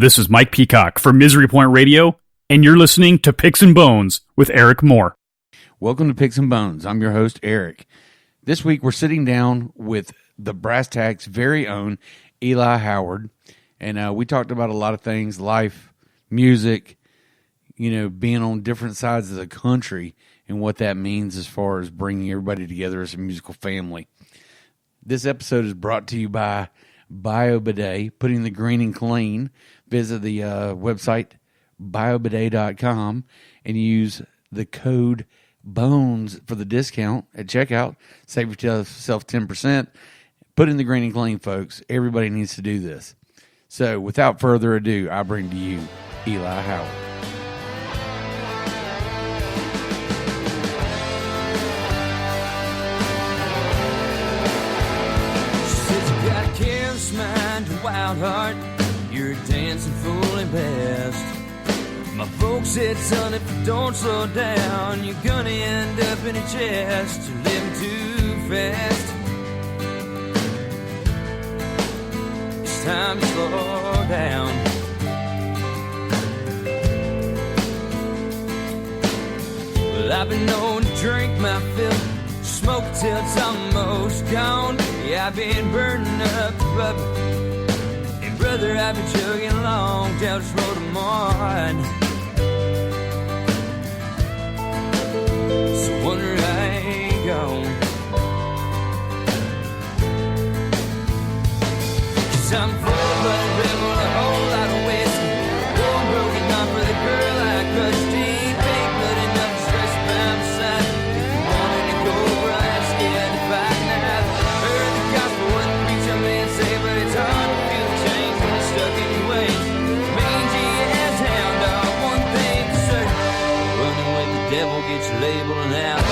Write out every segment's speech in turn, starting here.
This is Mike Peacock for Misery Point Radio, and you're listening to Picks and Bones with Eric Moore. Welcome to Picks and Bones. I'm your host, Eric. This week, we're sitting down with the Brass Tacks' very own Eli Howard, and we talked about a lot of things, life, music, being on different sides of the country and what that means as far as bringing everybody together as a musical family. This episode is brought to you by BioBidet, putting the green and clean. Visit the website biobidet.com and use the code BONES for the discount at checkout. Save yourself 10%. Put in the green and clean, folks. Everybody needs to do this. So, without further ado, I bring to you Eli Howard. Wild heart, you're dancing fully best. My folks said, son, if you don't slow down, you're gonna end up in a chest. You're living too fast. It's time to slow down. Well, I've been known to drink my fill, smoke till it's almost gone. Yeah, I've been burning up the rubber. Brother, I've been chugging along down this road of mine. So wonder I ain't gone. 'Cause I'm full-blooded rebel, a whole lot of whiskey. One broken arm for the girl I crushed deep. Ain't blood enough to stress by my side. If you wanted to go where I'm scared to fight now. Heard the gospel, what the preacher man say, but it's hard to feel the change. Stuck in your ways, mangy as hound dog. One thing for certain, running with the devil gets your label and out.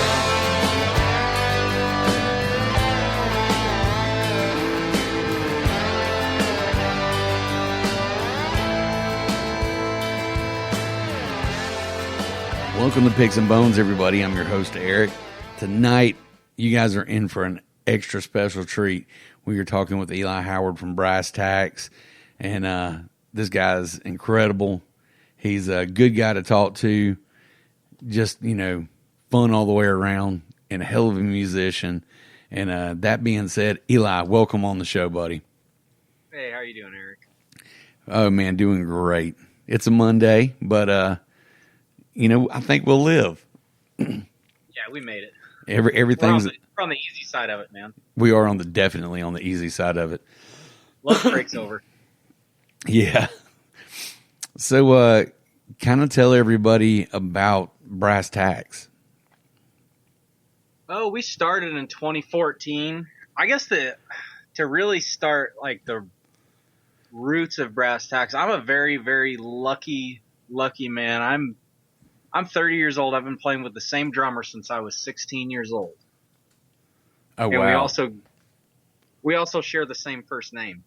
Welcome to Picks and Bones, everybody. I'm your host, Eric. Tonight, you guys are in for an extra special treat. We are talking with Eli Howard from Brass Tacks. And this guy's incredible. He's a good guy to talk to. Just, fun all the way around and a hell of a musician. And that being said, Eli, welcome on the show, buddy. Hey, how are you doing, Eric? Oh, man, doing great. It's a Monday, but, I think we'll live. Yeah, we made it. Everything's... We're on the easy side of it, man. We are definitely on the easy side of it. Lunch break's over. Yeah. So, kind of tell everybody about Brass Tacks. Oh, we started in 2014. I guess to really start like the roots of Brass Tacks, I'm a very, very lucky man. I'm 30 years old. I've been playing with the same drummer since I was 16 years old. Oh, and wow. we also share the same first name.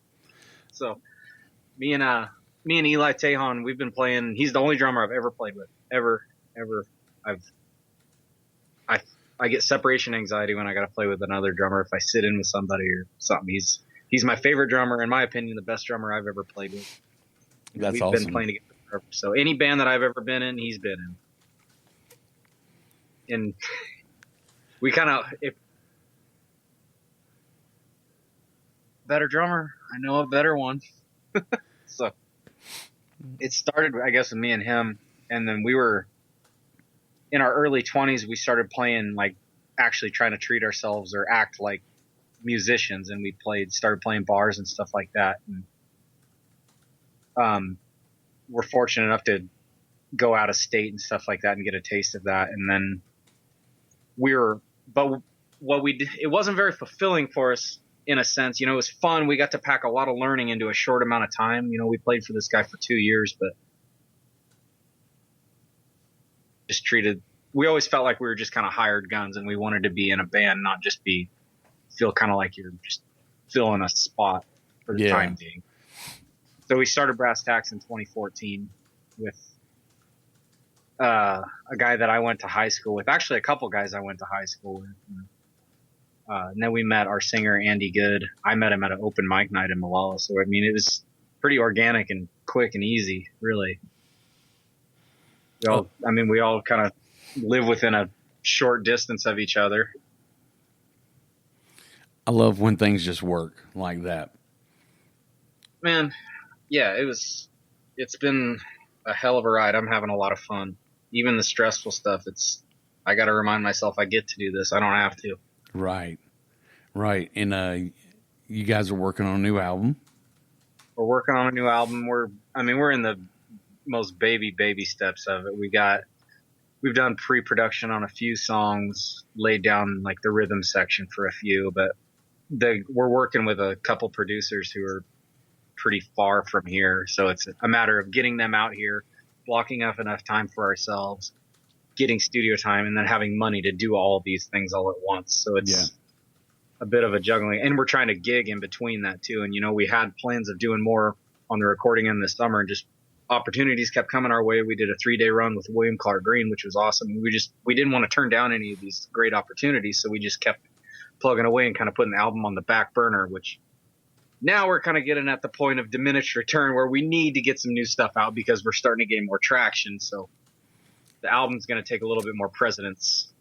So me and Eli Tejon, we've been playing. He's the only drummer I've ever played with. Ever. I get separation anxiety when I got to play with another drummer. If I sit in with somebody or something, he's my favorite drummer. In my opinion, the best drummer I've ever played with. We've been playing together forever. So any band that I've ever been in, he's been in. And we kind of, if better drummer, I know a better one. So it started, I guess, with me and him. And then we were in our early 20s. We started playing, like, actually trying to treat ourselves or act like musicians. And we started playing bars and stuff like that. And we're fortunate enough to go out of state and stuff like that and get a taste of that. And then but what we did, it wasn't very fulfilling for us. In a sense, it was fun. We got to pack a lot of learning into a short amount of time. We played for this guy for 2 years, but we always felt like we were just kind of hired guns, and we wanted to be in a band, not just feel kind of like you're just filling a spot for the time being. So we started Brass Tacks in 2014 with a guy that I went to high school with. Actually, a couple guys I went to high school with. And then we met our singer, Andy Good. I met him at an open mic night in Malala. So, I mean, it was pretty organic and quick and easy, really. We all kind of live within a short distance of each other. I love when things just work like that. Man, yeah, it's been a hell of a ride. I'm having a lot of fun. Even the stressful stuff, I got to remind myself I get to do this. I don't have to. Right. And you guys are working on a new album. We're working on a new album. We're in the most baby steps of it. We've done pre-production on a few songs, laid down like the rhythm section for a few, but we're working with a couple producers who are pretty far from here. So it's a matter of getting them out here, blocking off enough time for ourselves, getting studio time, and then having money to do all these things all at once. So it's a bit of a juggling, and we're trying to gig in between that too. And, we had plans of doing more on the recording end this summer, and just opportunities kept coming our way. We did a 3-day run with William Clark Green, which was awesome. We didn't want to turn down any of these great opportunities. So we just kept plugging away and kind of putting the album on the back burner, which now we're kind of getting at the point of diminished return where we need to get some new stuff out because we're starting to gain more traction. So the album's going to take a little bit more precedence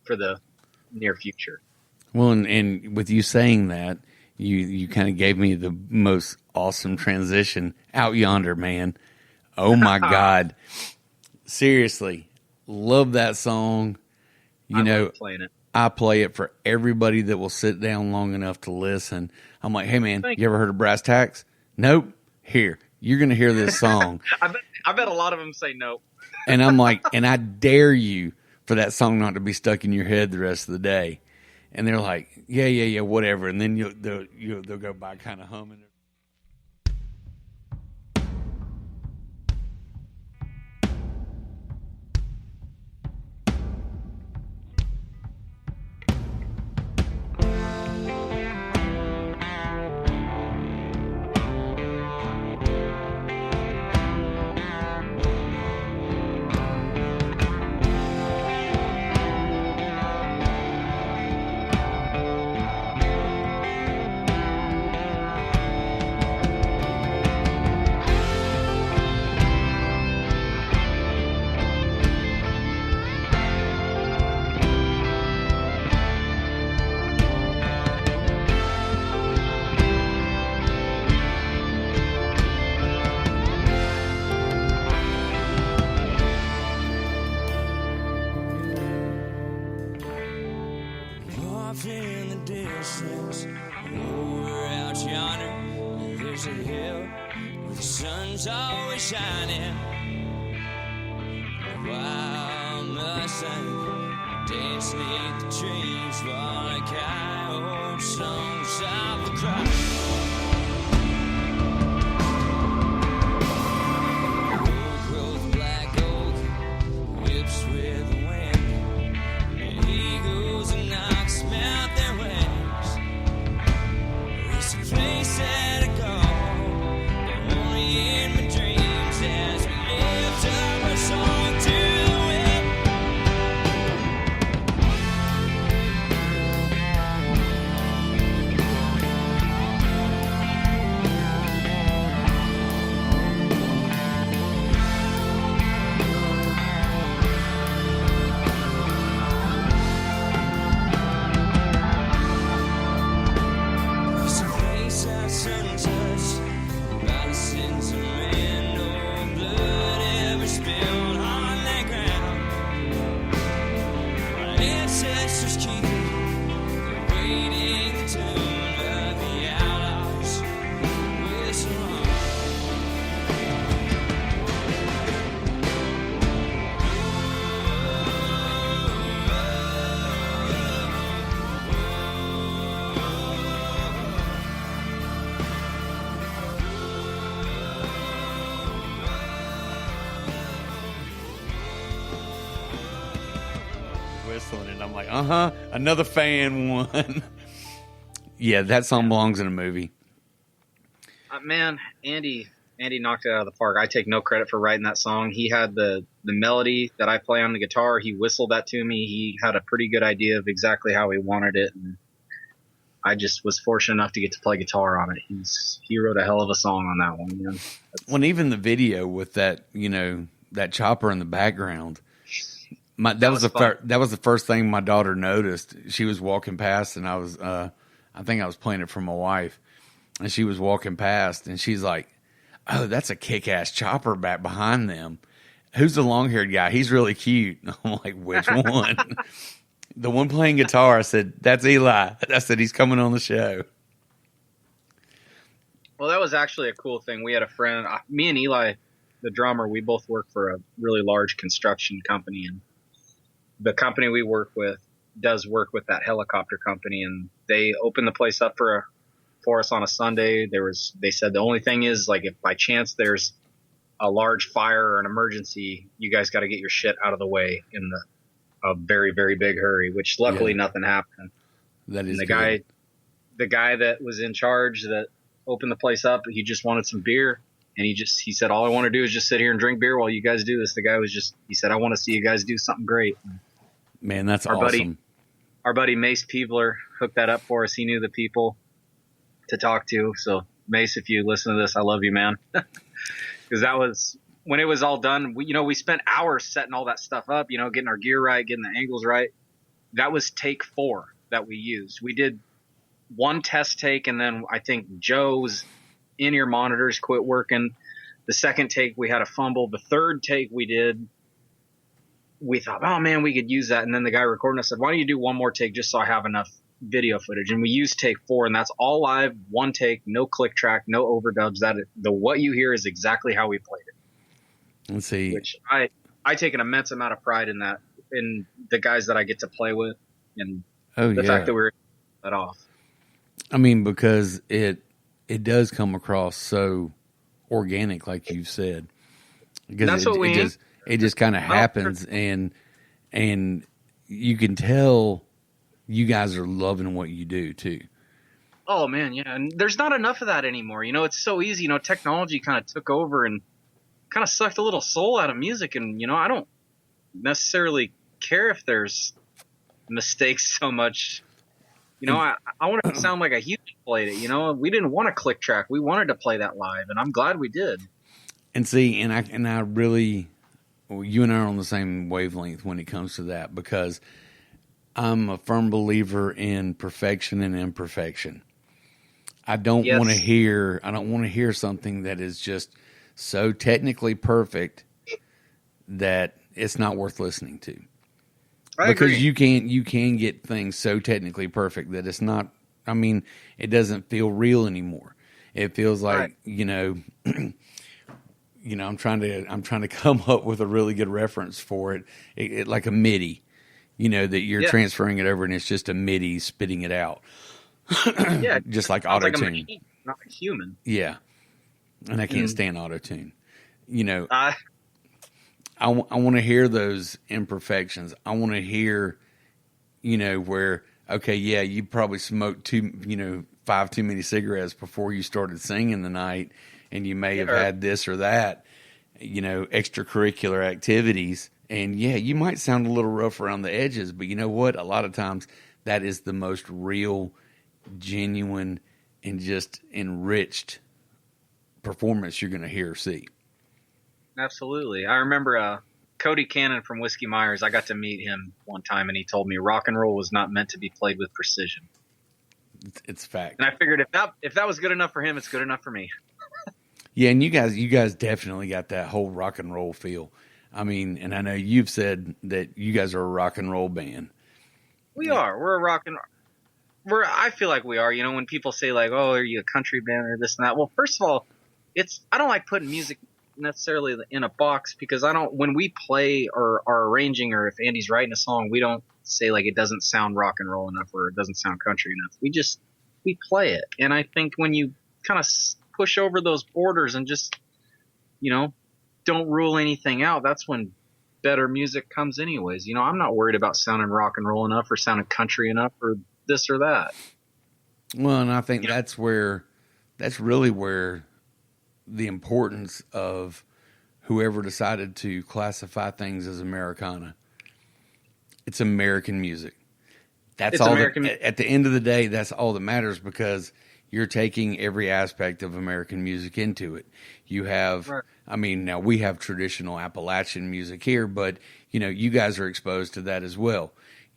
for the near future. Well, and with you saying that, you kind of gave me the most awesome transition. Out Yonder, man. Oh my God. Seriously. Love that song. I love playing it. I play it for everybody that will sit down long enough to listen. I'm like, hey man, you ever heard of Brass Tacks? Nope. Here, you're going to hear this song. I bet a lot of them say no. And I'm like, and I dare you for that song not to be stuck in your head the rest of the day. And they're like, yeah, whatever. And then they'll go by kind of humming. In the distance, over out yonder, there's a hill where the sun's always shining. Wild Mustang dance neath the trees while a coyote songs of a cry. Old growth black oak whips with the wind, and eagles and knocks mount their wings. It's a place that I go, but only in my dreams as we lift up our song to the wind. It's a place that sun touched by the sentiment, no blood ever spilled on that ground. My ancestors keep it, waiting the tune of the outlaws whistle on. Whistling, and I'm like, another fan one. Yeah, that song belongs in a movie. Man, Andy knocked it out of the park. I take no credit for writing that song. He had the melody that I play on the guitar. He whistled that to me. He had a pretty good idea of exactly how he wanted it. And I just was fortunate enough to get to play guitar on it. He wrote a hell of a song on that one. You know? Well, even the video with that, that chopper in the background. That was the first thing my daughter noticed. She was walking past, and I think I was playing it for my wife, and she was walking past, and she's like, "Oh, that's a kick-ass chopper back behind them. Who's the long-haired guy? He's really cute." I'm like, "Which one?" The one playing guitar. I said, "That's Eli." I said, "He's coming on the show." Well, that was actually a cool thing. We had a friend, me and Eli, the drummer, we both work for a really large construction company, and the company we work with does work with that helicopter company, and they opened the place up for us on a Sunday. They said the only thing is, like, if by chance there's a large fire or an emergency, you guys got to get your shit out of the way in a very, very big hurry, which luckily nothing happened. That is and good. The guy that was in charge that opened the place up, he just wanted some beer. And he said, all I want to do is just sit here and drink beer while you guys do this. The guy he said, I want to see you guys do something great. Man, that's awesome. Our buddy Mace Peebler hooked that up for us. He knew the people to talk to. So Mace, if you listen to this, I love you, man. Because that was when it was all done. We spent hours setting all that stuff up, getting our gear right, getting the angles right. That was take 4 that we used. We did one test take, and then I think Joe's in-ear monitors quit working. The second take, we had a fumble. The third take we thought, oh man, we could use that. And then the guy recording us said, why don't you do one more take just so I have enough video footage? And we used take 4, and that's all live, one take, no click track, no overdubs. What you hear is exactly how we played it. Let's see. Which I take an immense amount of pride in that, in the guys that I get to play with, and the fact that we're that off. I mean, because it does come across so organic, like you've said. Because it just kind of happens, and you can tell you guys are loving what you do too. Oh man, yeah, and there's not enough of that anymore. It's so easy. Technology kind of took over and kind of sucked a little soul out of music, and I don't necessarily care if there's mistakes so much. I want it to sound like a human played it. We didn't want a click track. We wanted to play that live, and I'm glad we did. And see, and I really, you and I are on the same wavelength when it comes to that, because I'm a firm believer in perfection and imperfection. I don't want to hear something that is just so technically perfect that it's not worth listening to. Because you can get things so technically perfect that it's not. I mean, it doesn't feel real anymore. It feels like I'm trying to come up with a really good reference for it. It like a MIDI, that you're transferring it over, and it's just a MIDI spitting it out. Yeah, just like auto tune, like not a human. Yeah, and I can't stand auto tune. I want to hear those imperfections. I want to hear, where, okay, yeah, you probably smoked 5 too many cigarettes before you started singing the night, and you may have had this or that, extracurricular activities. And yeah, you might sound a little rough around the edges, but you know what? A lot of times that is the most real, genuine, and just enriched performance you're going to hear or see. Absolutely. I remember Cody Cannon from Whiskey Myers. I got to meet him one time, and he told me rock and roll was not meant to be played with precision. It's fact. And I figured if that was good enough for him, it's good enough for me. Yeah, and you guys definitely got that whole rock and roll feel. I mean, and I know you've said that you guys are a rock and roll band. We are. We're a rock and roll. I feel like we are. When people say like, "Oh, are you a country band or this and that?" Well, first of all, I don't like putting music necessarily in a box, because when we play or are arranging, or if Andy's writing a song, we don't say like it doesn't sound rock and roll enough or it doesn't sound country enough. We play it. And I think when you kind of push over those borders and just don't rule anything out, that's when better music comes anyways. I'm not worried about sounding rock and roll enough or sounding country enough or this or that. Well, and I think that's really where the importance of whoever decided to classify things as Americana. It's American music. That's It's all. American- At the end of the day, that's all that matters, because you're taking every aspect of American music into it. You have, Right. I mean, now we have traditional Appalachian music here, but you guys are exposed to that as well.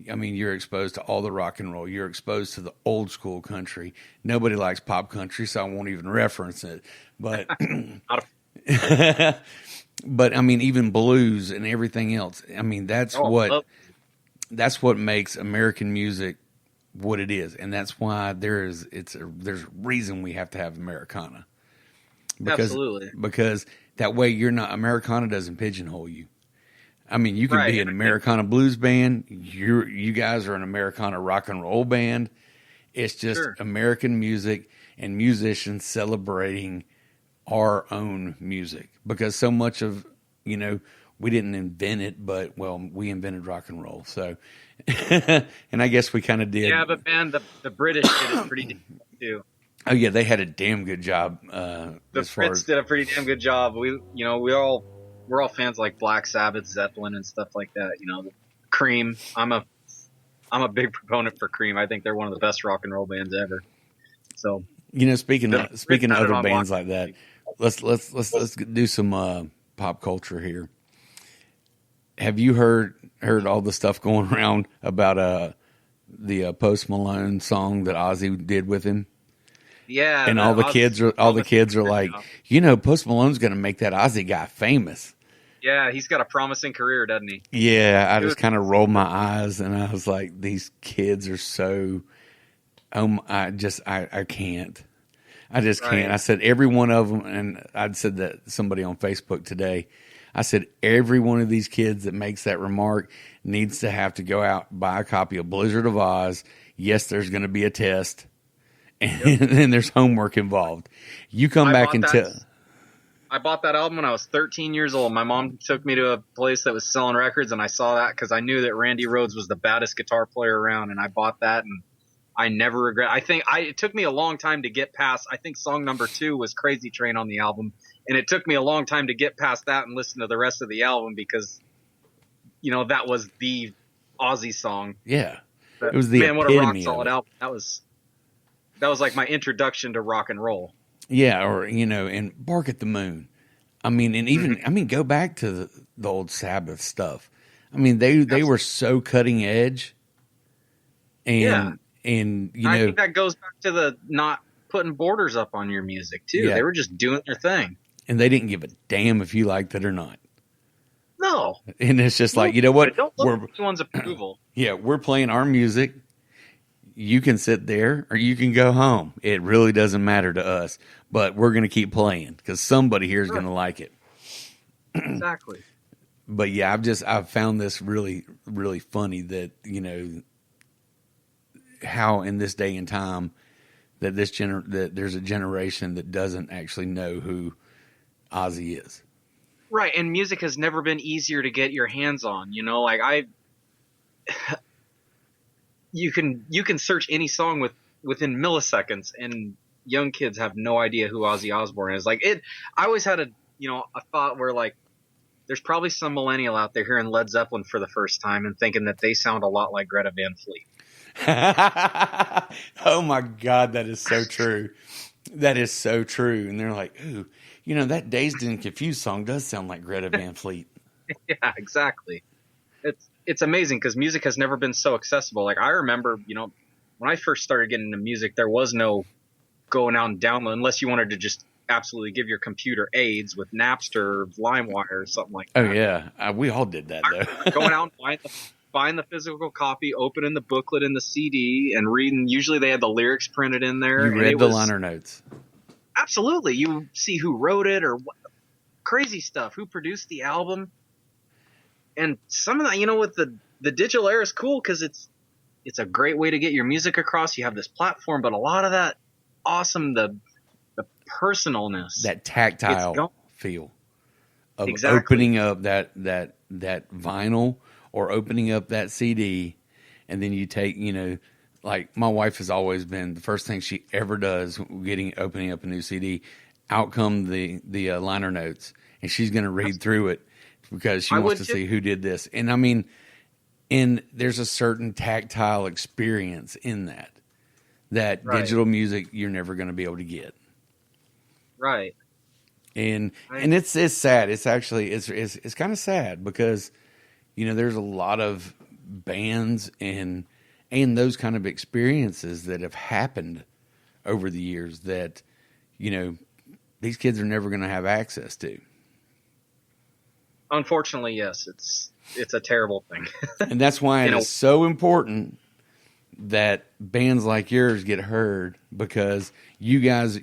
I mean, you're exposed to all the rock and roll. You're exposed to the old school country. Nobody likes pop country, so I won't even reference it. But, but I mean, even blues and everything else. I mean, that's what makes American music what it is, and that's why there's a reason we have to have Americana. Absolutely. Because that way Americana doesn't pigeonhole you. I mean, you can Right. be an Americana blues band. You guys are an Americana rock and roll band. It's just Sure. American music and musicians celebrating our own music, because so much of, we didn't invent it, but we invented rock and roll. So, and I guess we kind of did. Yeah, but man, the British did it pretty damn too. Oh yeah, they had a damn good job. The As far Brits as, did a pretty damn good job. We're all fans like Black Sabbath, Zeppelin, and stuff like that. Cream. I'm a big proponent for Cream. I think they're one of the best rock and roll bands ever. So, speaking of Brits had it other on bands lock. like that, let's do some pop culture here. Have you heard all the stuff going around about the Post Malone song that Ozzy did with him? Yeah, And all the kids are like, Post Malone's going to make that Ozzy guy famous. Yeah, he's got a promising career, doesn't he? Yeah, I just kind of rolled my eyes and I was like, these kids are so, I can't. I just Right. can't. I said every one of them, and I'd said that to somebody on Facebook today. I said every one of these kids that makes that remark needs to have to go out, buy a copy of Blizzard of Oz. Yes, there's going to be a test, and then there's homework involved. You come back and tell. I bought that album when I was 13 years old. My mom took me to a place that was selling records, and I saw that because I knew that Randy Rhoads was the baddest guitar player around, and I bought that, and I never regret. It took me a long time to get past. I think song number 2 was Crazy Train on the album, and it took me a long time to get past that and listen to the rest of the album because, that was the Ozzy song. Yeah, But, it was the man, what a rock epitome of solid it. album. That was like my introduction to rock and roll. Yeah, or and Bark at the Moon. I mean, and even go back to the old Sabbath stuff. I mean, they were so cutting edge, and I think that goes back to the not putting borders up on your music too. Yeah. They were just doing their thing. and they didn't give a damn if you liked it or not. No, And it's just like, you know what? Don't look for anyone's approval. Yeah, we're playing our music. You can sit there or you can go home. It really doesn't matter to us, but we're going to keep playing because somebody here is going to like it. Exactly. But yeah, I've found this really, really funny that, how in this day and time that that there's a generation that doesn't actually know who Ozzy is. Right, and music has never been easier to get your hands on. You can search any song within milliseconds, and young kids have no idea who Ozzy Osbourne is. I always had a thought where there's probably some millennial out there hearing Led Zeppelin for the first time and thinking that they sound a lot like Greta Van Fleet. Oh my God, that is so true. That is so true. And they're like, ooh, that Dazed and Confused song does sound like Greta Van Fleet. Yeah, exactly. It's amazing because music has never been so accessible. I remember, when I first started getting into music, there was no going out and download unless you wanted to just absolutely give your computer AIDS with Napster or LimeWire or something like that. Oh yeah, we all did that though. Going out and buying the physical copy, opening the booklet in the CD, and reading. Usually they had the lyrics printed in there. You read the liner notes. Absolutely. You see who wrote it or what, crazy stuff, who produced the album. And some of that, with the digital era is cool because it's a great way to get your music across. You have this platform, but a lot of that awesome, the personalness. That tactile feel of Exactly. opening up that vinyl or opening up that CD, and then you take, like my wife has always been the first thing she ever does opening up a new CD, out come the liner notes, and she's going to read through it because she wants to see who did this. And I mean, And there's a certain tactile experience in that Right. digital music you're never going to be able to get. Right. And it's sad. It's actually it's kind of sad because there's a lot of bands and those kind of experiences that have happened over the years that these kids are never going to have access to. Unfortunately, yes, it's a terrible thing. And that's why it is so important that bands like yours get heard, because you guys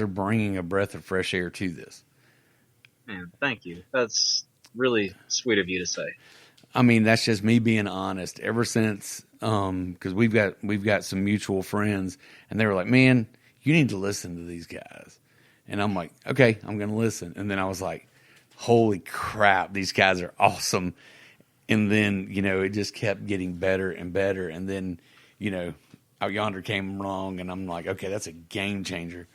are bringing a breath of fresh air to this. Man, thank you. That's really sweet of you to say. I mean, that's just me being honest. Ever since, because we've got some mutual friends, and they were like, "Man, you need to listen to these guys," and I'm like, "Okay, I'm going to listen." And then I was like, "Holy crap, these guys are awesome!" And then it just kept getting better and better, and then Out Yonder came along, and I'm like, "Okay, that's a game changer."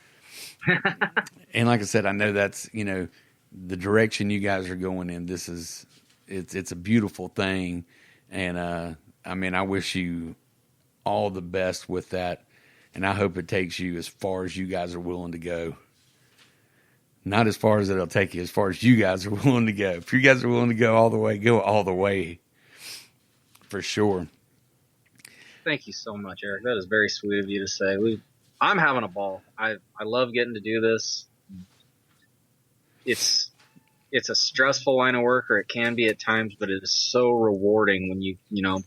And like I said, I know that's the direction you guys are going in. This is. It's a beautiful thing, and I wish you all the best with that, and I hope it takes you as far as you guys are willing to go. Not as far as it'll take you, as far as you guys are willing to go. If you guys are willing to go all the way, for sure. Thank you so much, Eric. That is very sweet of you to say. I'm having a ball. I love getting to do this. It's a stressful line of work, or it can be at times, but it is so rewarding when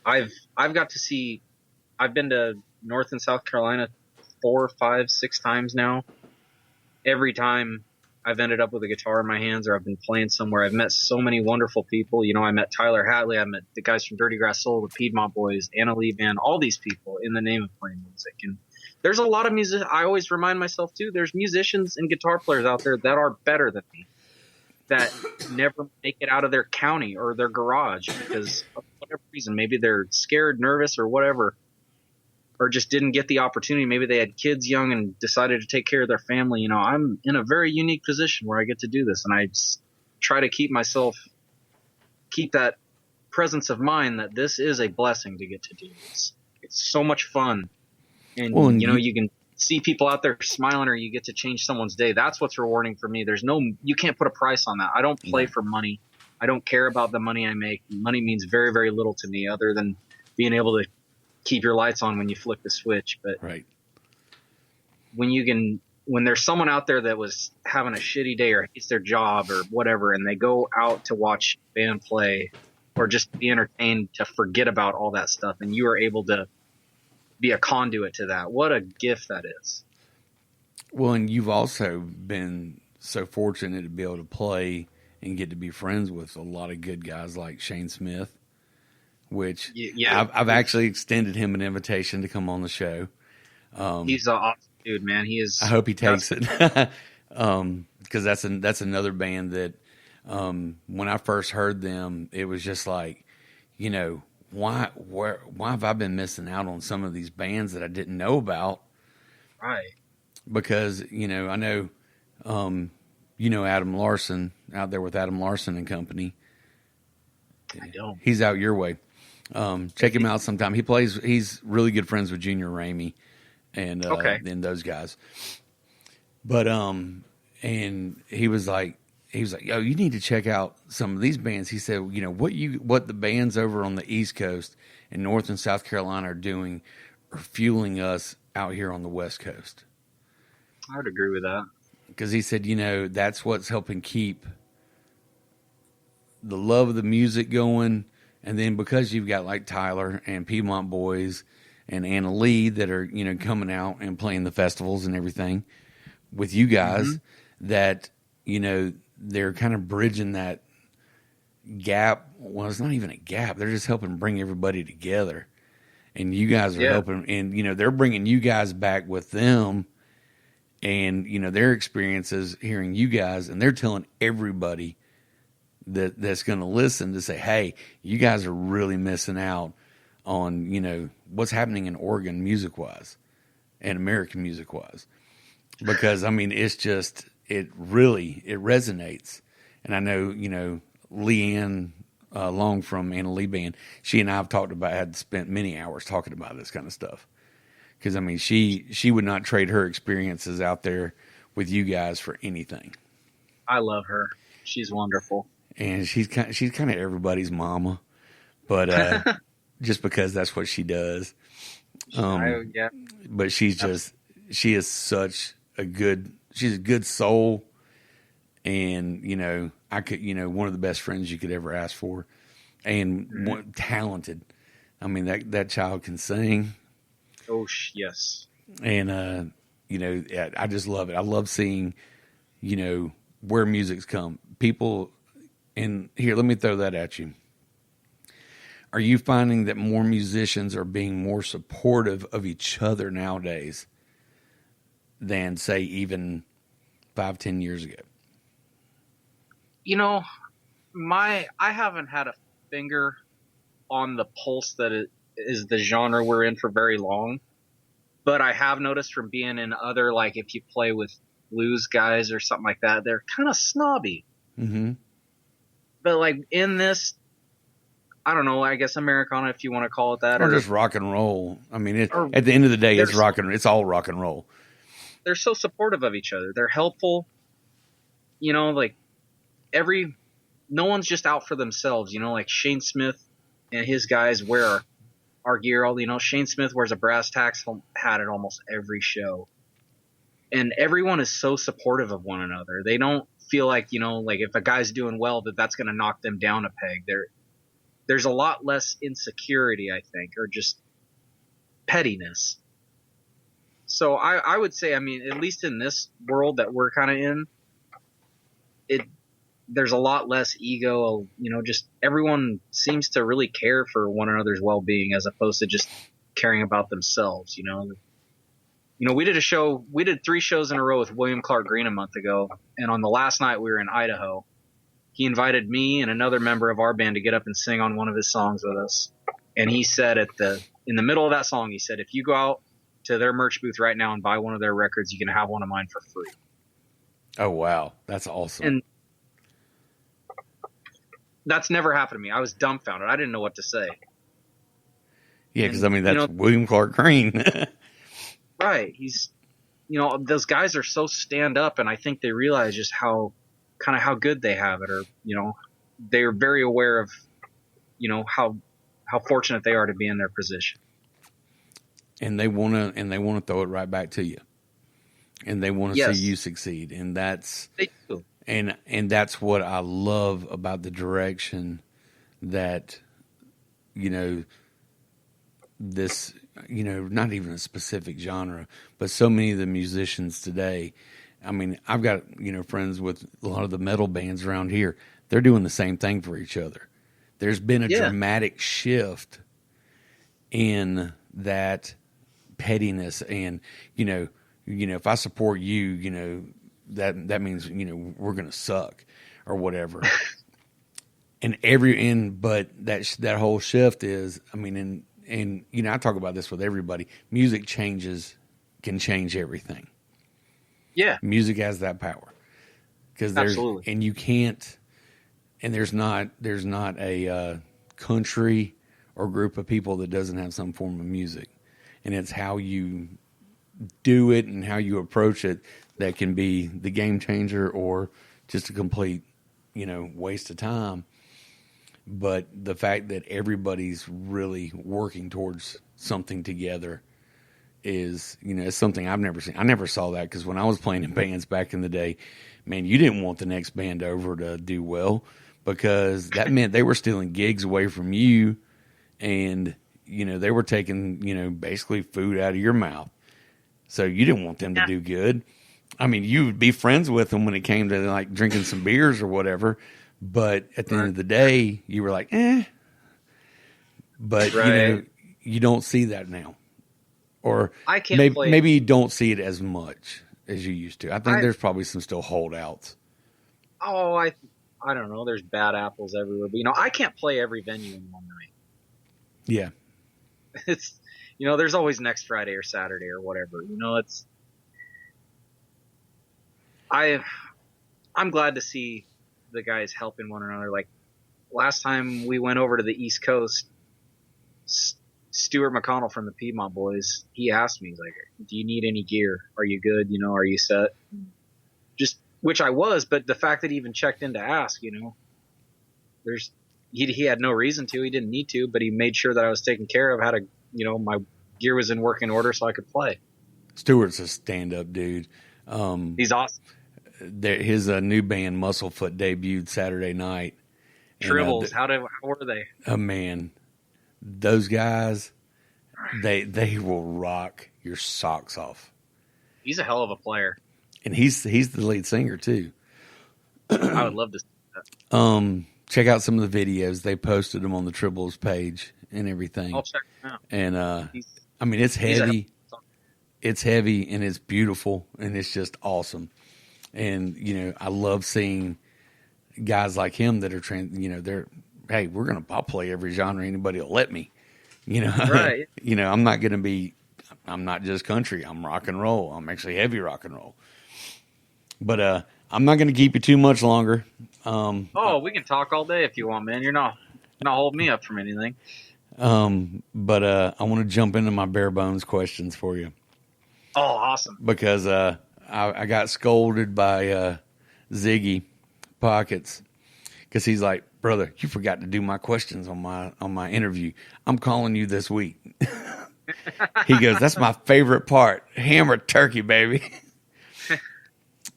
I've got to see, I've been to North and South Carolina 4, 5, 6 times now. Every time I've ended up with a guitar in my hands, or I've been playing somewhere, I've met so many wonderful people. I met Tyler Hatley, I met the guys from Dirty Grass Soul, the Piedmont Boys, Anna Lee Band, all these people in the name of playing music. And there's a lot of music. I always remind myself too, there's musicians and guitar players out there that are better than me, that never make it out of their county or their garage because of whatever reason. Maybe they're scared, nervous, or whatever, or just didn't get the opportunity. Maybe they had kids young and decided to take care of their family. I'm in a very unique position where I get to do this, and I just try to keep that presence of mind that this is a blessing to get to do this. It's so much fun. And, you can see people out there smiling, or you get to change someone's day. That's what's rewarding for me. You can't put a price on that. I don't play for money. I don't care about the money I make. Money means very, very little to me, other than being able to keep your lights on when you flick the switch. But right. when there's someone out there that was having a shitty day or hates their job or whatever, and they go out to watch a band play or just be entertained to forget about all that stuff, and you are able to be a conduit to that. What a gift that is. Well, and you've also been so fortunate to be able to play and get to be friends with a lot of good guys like Shane Smith, which I've actually extended him an invitation to come on the show. He's an awesome dude, man. He is. I hope he takes it. Because that's another band that when I first heard them, it was just like, why have I been missing out on some of these bands that I didn't know about? Right. Because, I know, Adam Larson, out there with Adam Larson and Company. I don't. He's out your way. Check him out sometime. He's really good friends with Junior Ramey and those guys. But, and he was like, yo, you need to check out some of these bands. He said, what the bands over on the East Coast and North and South Carolina are doing are fueling us out here on the West Coast. I would agree with that. Because he said, that's what's helping keep the love of the music going. And then because you've got like Tyler and Piedmont Boys and Anna Lee that are, coming out and playing the festivals and everything with you guys, that, they're kind of bridging that gap. Well, it's not even a gap. They're just helping bring everybody together. And you guys are helping. And, they're bringing you guys back with them and, their experiences hearing you guys. And they're telling everybody that's going to listen to say, hey, you guys are really missing out on, what's happening in Oregon music-wise and American music-wise. Because, it's just... It resonates. And I know, Leanne Long from Anna Lee Band. She and I have had spent many hours talking about this kind of stuff. Because I mean, she would not trade her experiences out there with you guys for anything. I love her. She's wonderful. And she's kind of everybody's mama, but just because that's what she does. Yeah. But she is she's a good soul, and one of the best friends you could ever ask for, and talented. I mean, that child can sing. Oh yes. And I just love it. I love seeing, where music's come. People, and here, let me throw that at you. Are you finding that more musicians are being more supportive of each other nowadays than, say, even 5-10 years ago? I haven't had a finger on the pulse that it is the genre we're in for very long, but I have noticed from being in other, like if you play with blues guys or something like that, they're kind of snobby. Mm-hmm. But like in this, I don't know, I guess Americana, if you want to call it that, or just rock and roll. I mean, at the end of the day, it's all rock and roll. They're so supportive of each other. They're helpful. Like no one's just out for themselves. Like Shane Smith and his guys wear our gear. Shane Smith wears a Brass Tacks hat at almost every show. And everyone is so supportive of one another. They don't feel like, like if a guy's doing well, that's going to knock them down a peg. There's a lot less insecurity, I think, or just pettiness. So I would say, I mean, at least in this world that we're kind of in, there's a lot less ego. Just everyone seems to really care for one another's well-being as opposed to just caring about themselves. We did 3 shows in a row with William Clark Green a month ago, and on the last night we were in Idaho. He invited me and another member of our band to get up and sing on one of his songs with us. And he said in the middle of that song, he said, if you go out to their merch booth right now and buy one of their records, you can have one of mine for free. Oh, wow. That's awesome. And that's never happened to me. I was dumbfounded. I didn't know what to say. Yeah, because, that's William Clark Green. Right. He's, those guys are so stand up, and I think they realize just how good they have it, or, they're very aware of, how fortunate they are to be in their position. And they want to throw it right back to you. And they want to see you succeed. And they do. And that's what I love about the direction that, this, not even a specific genre, but so many of the musicians today. I mean, I've got, friends with a lot of the metal bands around here. They're doing the same thing for each other. There's been a dramatic shift in that pettiness, and, if I support you, that means, we're going to suck or whatever. But that whole shift is, I mean, and I talk about this with everybody. Music can change everything. Yeah. Music has that power. Because absolutely. And you can't, and there's not a country or group of people that doesn't have some form of music. And it's how you do it and how you approach it that can be the game changer or just a complete, waste of time. But the fact that everybody's really working towards something together is, it's something I've never seen. I never saw that because when I was playing in bands back in the day, man, you didn't want the next band over to do well because that meant they were stealing gigs away from you, and, they were taking, basically food out of your mouth. So you didn't want them to do good. I mean, you would be friends with them when it came to like drinking some beers or whatever, but at the end of the day, you were like, eh. But, you don't see that now. Or I can't maybe you don't see it as much as you used to. I think there's probably some still holdouts. Oh, I don't know. There's bad apples everywhere. But, I can't play every venue in one night. Yeah. It's, there's always next Friday or Saturday or whatever. I'm glad to see the guys helping one another. Like, last time we went over to the East Coast, Stuart McConnell from the Piedmont Boys, he asked me, he's like, do you need any gear? Are you good? You know, are you set? Just, which I was, but the fact that he even checked in to ask, you know, he had no reason to, he didn't need to, but he made sure that I was taken care of, my gear was in working order so I could play. Stuart's a stand-up dude. He's awesome. His new band, Musclefoot, debuted Saturday night. Tribbles, how were they? Oh, man. Those guys, they will rock your socks off. He's a hell of a player. And he's the lead singer, too. I would love to see that. Check out some of the videos. They posted them on the Tribbles page and everything. I'll check them out. And, I mean, it's heavy. It's heavy, and it's beautiful, and it's just awesome. And, you know, I love seeing guys like him that are hey, I'll play every genre anybody will let me, you know. Right. You know, I'm not just country. I'm rock and roll. I'm actually heavy rock and roll. But I'm not going to keep you too much longer. We can talk all day if you want, man. You're not holding me up from anything. But I want to jump into my bare bones questions for you. Oh, awesome. Because I got scolded by Ziggy Pockets because he's like, brother, you forgot to do my questions on my interview. I'm calling you this week. He goes, that's my favorite part. Hammer turkey, baby.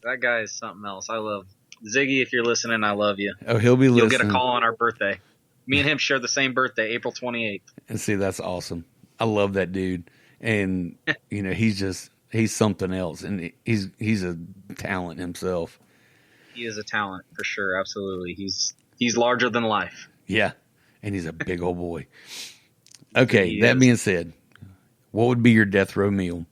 That guy is something else. I love Ziggy. If you're listening, I love you. Oh, he'll be listening. You'll get a call on our birthday. Me and him share the same birthday, April 28th. And see, that's awesome. I love that dude. And, you know, he's something else. And he's a talent himself. He is a talent for sure. Absolutely. He's larger than life. Yeah. And he's a big old boy. Okay. That being said, what would be your death row meal?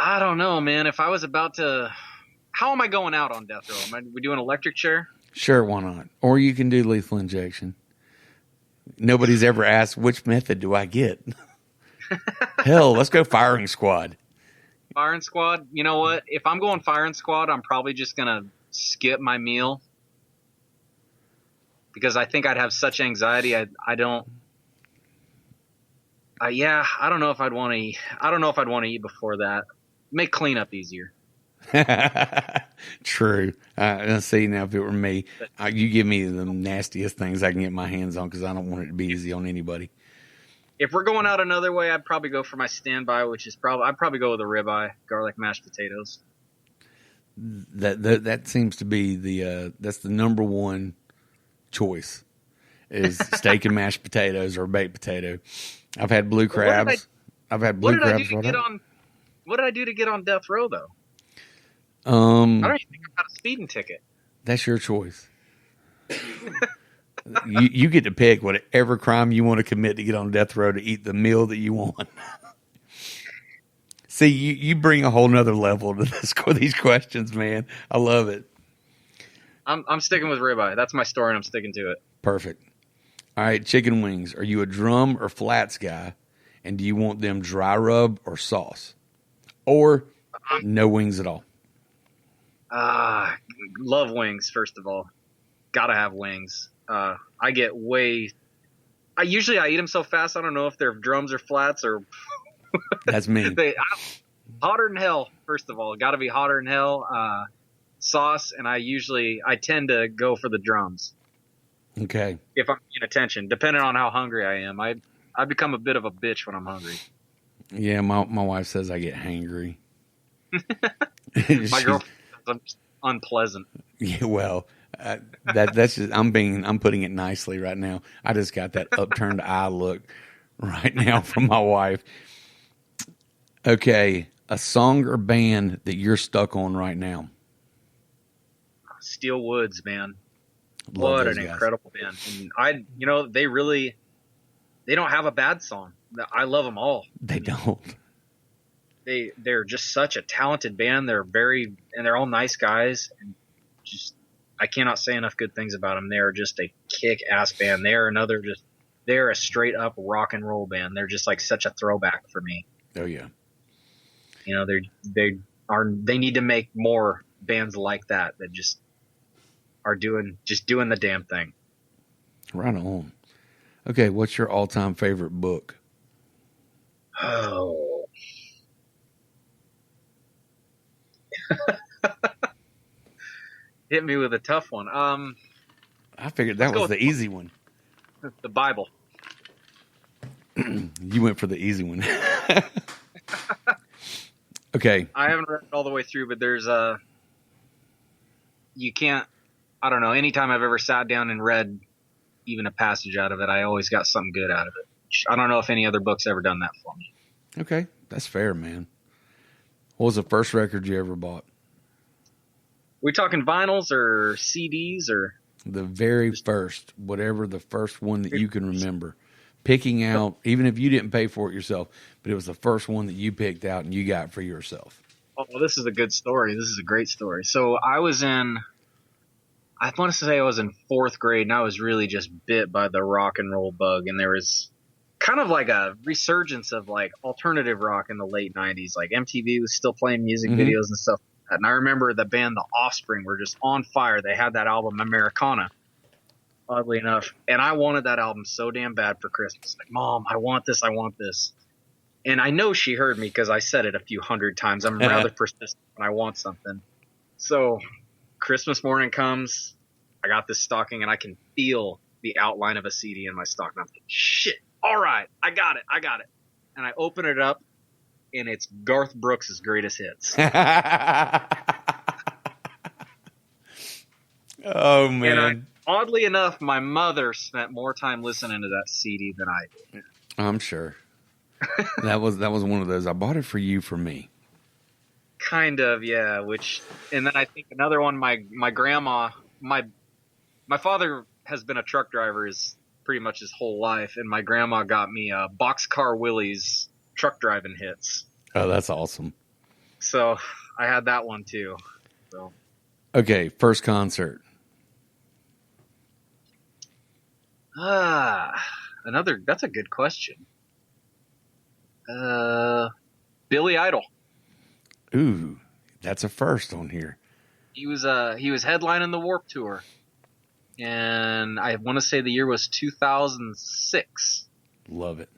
I don't know, man. If I was about to, how am I going out on death row? Am we doing electric chair? Sure, why not? Or you can do lethal injection. Nobody's ever asked, which method do I get? Hell, let's go firing squad. Firing squad? You know what? If I'm going firing squad, I'm probably just going to skip my meal. Because I think I'd have such anxiety. I don't know if I'd want to eat. I don't know if I'd want to eat before that. Make cleanup easier. True. See, now if it were me, you give me the nastiest things I can get my hands on because I don't want it to be easy on anybody. If we're going out another way, I'd probably go for my standby, which is I'd probably go with a ribeye, garlic mashed potatoes. That seems to be that's the number one choice is steak and mashed potatoes or baked potato. I've had blue crabs. I've had blue crabs. What did I do to get on death row though? I don't even think I got a speeding ticket. That's your choice. you get to pick whatever crime you want to commit to get on death row to eat the meal that you want. See, you bring a whole nother level to these questions, man. I love it. I'm sticking with ribeye. That's my story, and I'm sticking to it. Perfect. All right, chicken wings. Are you a drum or flats guy? And do you want them dry rub or sauce? Or no wings at all? Love wings, first of all. Gotta have wings. I usually eat them so fast, I don't know if they're drums or flats or... That's me. Hotter than hell, first of all. Gotta be hotter than hell. Sauce, and I tend to go for the drums. Okay. If I'm paying attention, depending on how hungry I am. I become a bit of a bitch when I'm hungry. Yeah, my wife says I get hangry. My girlfriend says I'm just unpleasant. Yeah, well, that's just I'm putting it nicely right now. I just got that upturned eye look right now from my wife. Okay, a song or band that you're stuck on right now. Steel Woods, man. Love what those an guys. incredible band. And they don't have a bad song. I love them all. They don't. They're just such a talented band. They're all nice guys, and just I cannot say enough good things about them. They're just a kick-ass band. They're a straight up rock and roll band. They're just like such a throwback for me. Oh yeah. You know, they need to make more bands like that just are doing the damn thing. Right on. Okay, what's your all-time favorite book? Oh. Hit me with a tough one. I figured that was the easy one. The Bible. You went for the easy one. Okay. I haven't read it all the way through, but there's you can't, I don't know, anytime I've ever sat down and read even a passage out of it, I always got something good out of it. I don't know if any other book's ever done that for me. Okay, that's fair, man. What was the first record you ever bought? We talking vinyls or CDs or? The very first, whatever the first one that you can remember. Picking out, even if you didn't pay for it yourself, but it was the first one that you picked out and you got for yourself. Oh, this is a good story. This is a great story. So I want to say I was in 4th grade, and I was really just bit by the rock and roll bug. And there was kind of like a resurgence of like alternative rock in the late 90s. Like MTV was still playing music videos and stuff like that. And I remember the band The Offspring were just on fire. They had that album Americana, oddly enough. And I wanted that album so damn bad for Christmas. Like, Mom, I want this. I want this. And I know she heard me because I said it a few hundred times. I'm rather persistent when I want something. So Christmas morning comes, I got this stocking, and I can feel the outline of a CD in my stocking. I'm like, shit, all right, I got it. And I open it up, and it's Garth Brooks' greatest hits. Oh, man. Oddly enough, my mother spent more time listening to that CD than I did. I'm sure. That was one of those. I bought it for you, for me. Kind of, yeah. And then I think another one. My grandma, my father has been a truck driver pretty much his whole life, and my grandma got me Boxcar Willie's truck driving hits. Oh, that's awesome. So I had that one too. So okay, first concert. That's a good question. Billy Idol. Ooh, that's a first on here. He was headlining the Warped Tour, and I want to say the year was 2006. Love it.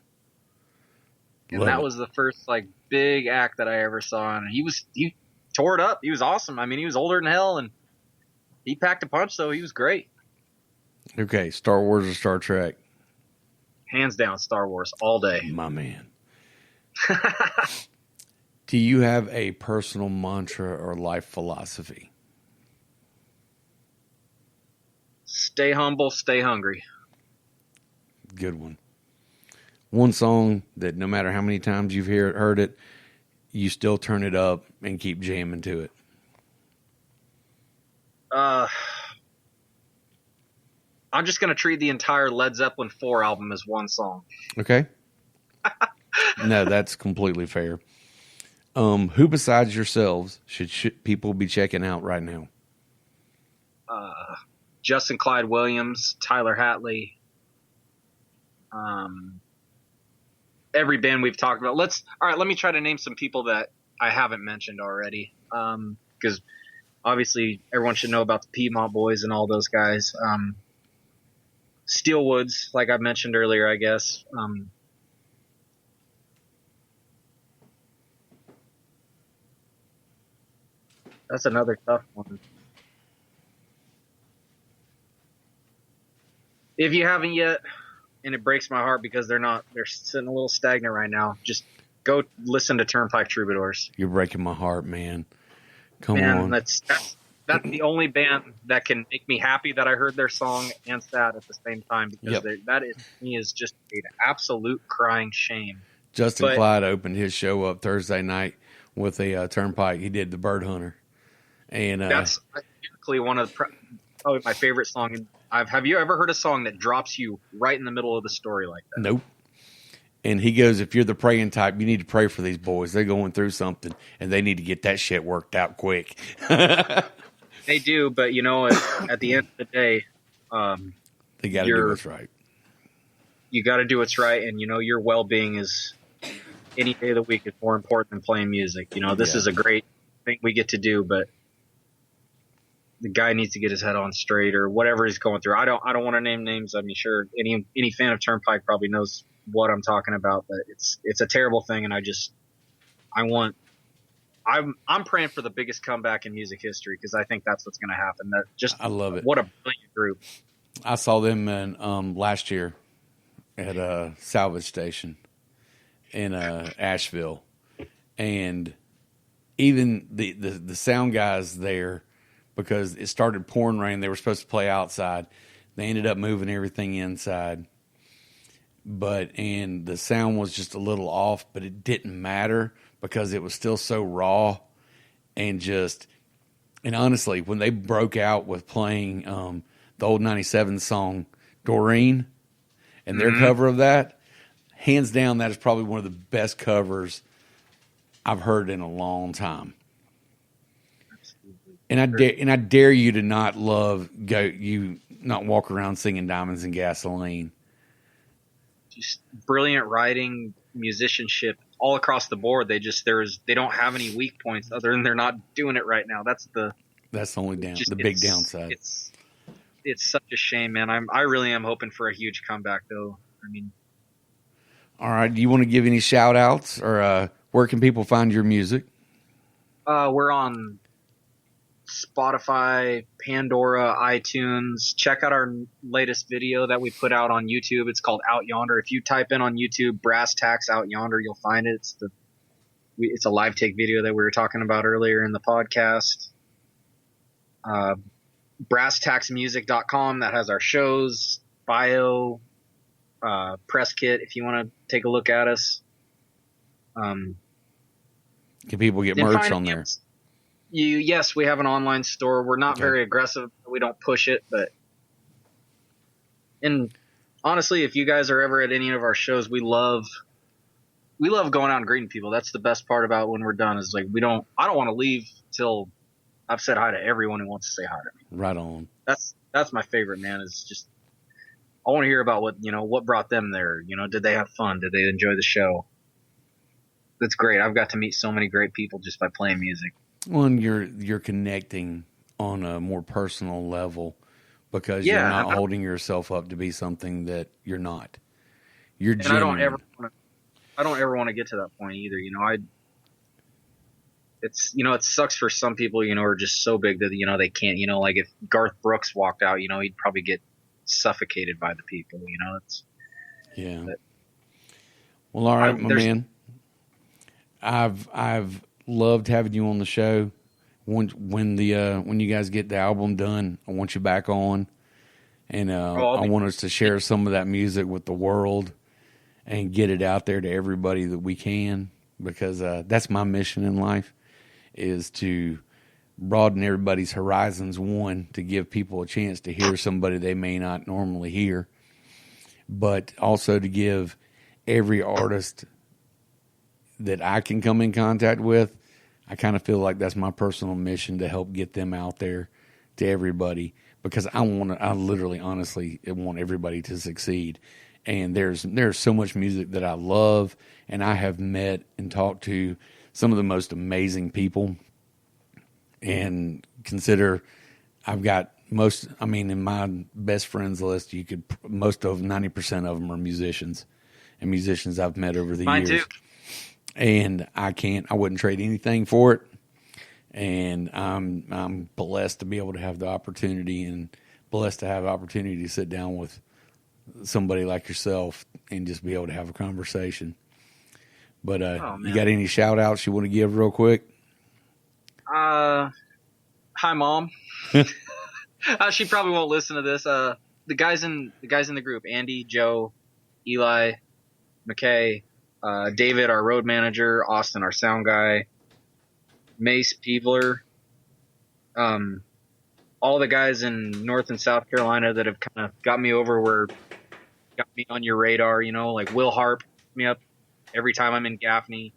And that was the first like big act that I ever saw, and he tore it up. He was awesome. I mean, he was older than hell, and he packed a punch, so he was great. Okay, Star Wars or Star Trek? Hands down, Star Wars all day. My man. Do you have a personal mantra or life philosophy? Stay humble, stay hungry. Good one. One song that no matter how many times you've heard it, you still turn it up and keep jamming to it. I'm just going to treat the entire Led Zeppelin 4 album as one song. Okay. No, that's completely fair. Who besides yourselves should people be checking out right now? Justin Clyde Williams, Tyler Hatley, every band we've talked about. Let me try to name some people that I haven't mentioned already. Because obviously everyone should know about the Piedmont Boys and all those guys. Steelwoods, like I mentioned earlier, I guess. That's another tough one. If you haven't yet, and it breaks my heart because they're sitting a little stagnant right now, just go listen to Turnpike Troubadours. You're breaking my heart, man. Come on. That's the only band that can make me happy that I heard their song and sad at the same time, because that is just an absolute crying shame. Justin Clyde opened his show up Thursday night with a Turnpike. He did The Bird Hunter. And that's technically one of probably my favorite songs. Have you ever heard a song that drops you right in the middle of the story like that? Nope. And he goes, if you're the praying type, you need to pray for these boys. They're going through something, and they need to get that shit worked out quick. They do, but at the end of the day, they got to do what's right. You got to do what's right, and your well-being is any day of the week is more important than playing music. This is a great thing we get to do, but the guy needs to get his head on straight or whatever he's going through. I don't want to name names. I mean, sure, any fan of Turnpike probably knows what I'm talking about, but it's a terrible thing, and I'm praying for the biggest comeback in music history because I think that's what's going to happen. I love it. What a brilliant group. I saw them in last year at a salvage station in Asheville, and even the sound guys there, because it started pouring rain. They were supposed to play outside. They ended up moving everything inside. And the sound was just a little off, but it didn't matter because it was still so raw. And honestly, when they broke out with playing the old 97 song, Doreen, and their cover of that, hands down, that is probably one of the best covers I've heard in a long time. And I dare you to not not walk around singing Diamonds and Gasoline. Just brilliant writing, musicianship all across the board. They don't have any weak points other than they're not doing it right now. That's the only big downside. It's such a shame, man. I really am hoping for a huge comeback though. I mean, all right. Do you want to give any shout outs or where can people find your music? We're on Spotify, Pandora, iTunes. Check out our latest video that we put out on YouTube. It's called Out Yonder. If you type in on YouTube Brass Tacks Out Yonder, you'll find it. It's a live take video that we were talking about earlier in the podcast. BrassTacksMusic.com, that has our shows, bio, press kit if you want to take a look at us. Can people get merch on there? Yes, we have an online store. We're not very aggressive. We don't push it, and honestly, if you guys are ever at any of our shows, we love going out and greeting people. That's the best part about when we're done is I don't want to leave till I've said hi to everyone who wants to say hi to me. Right on. That's my favorite, man, is just, I want to hear about what brought them there. Did they have fun? Did they enjoy the show? That's great. I've got to meet so many great people just by playing music. Well, and you're connecting on a more personal level because you're not holding yourself up to be something that you're not. You're genuine. I don't ever want to get to that point either. It sucks for some people, are just so big that, they can't, like if Garth Brooks walked out, he'd probably get suffocated by the people, Well, all right, my man. I've loved having you on the show. When you guys get the album done, I want you back on, and I want us to share some of that music with the world and get it out there to everybody that we can, because that's my mission in life, is to broaden everybody's horizons. One, to give people a chance to hear somebody they may not normally hear, but also to give every artist that I can come in contact with, I kind of feel like that's my personal mission, to help get them out there to everybody, because I literally, honestly, want everybody to succeed. And there's so much music that I love, and I have met and talked to some of the most amazing people, and consider I've got in my best friends list, most of 90% of them are musicians, and musicians I've met over the years. Mine too. And I wouldn't trade anything for it. And I'm blessed to be able to have the opportunity, and blessed to have the opportunity to sit down with somebody like yourself and just be able to have a conversation. But you got any shout outs you want to give real quick? Hi, Mom. She probably won't listen to this. The guys in the group, Andy, Joe, Eli, McKay, David, our road manager, Austin, our sound guy, Mace Peevler, all the guys in North and South Carolina that have kind of got me on your radar, like Will Harp, me up every time I'm in Gaffney,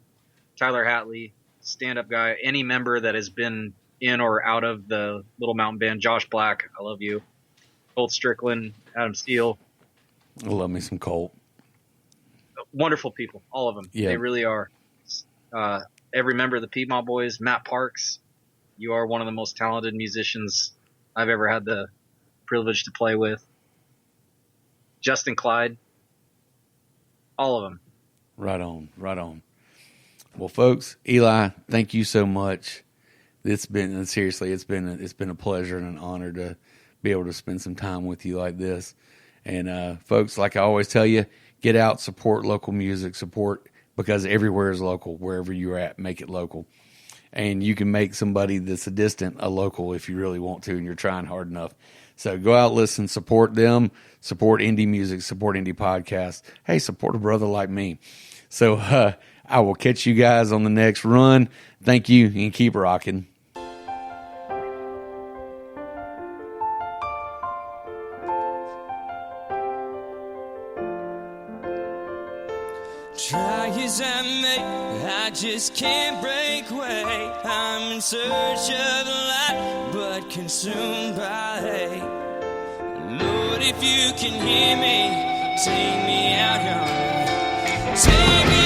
Tyler Hatley, stand-up guy, any member that has been in or out of the Little Mountain Band, Josh Black, I love you, Colt Strickland, Adam Steele. I love me some Colt. Wonderful people, all of them. Yeah. They really are. every member of the Piedmont Boys, Matt Parks. You are one of the most talented musicians I've ever had the privilege to play with. Justin Clyde. All of them. Right on, right on. Well, folks, Eli, thank you so much. It's been a pleasure and an honor to be able to spend some time with you like this. And folks, like I always tell you, get out, support local music, support, because everywhere is local. Wherever you're at, make it local. And you can make somebody that's a distant a local if you really want to, and you're trying hard enough. So go out, listen, support them, support indie music, support indie podcasts. Hey, support a brother like me. So I will catch you guys on the next run. Thank you, and keep rocking. Try as I may, I just can't break away. I'm in search of the light, but consumed by hate. Lord, if you can hear me, take me out yonder. Take me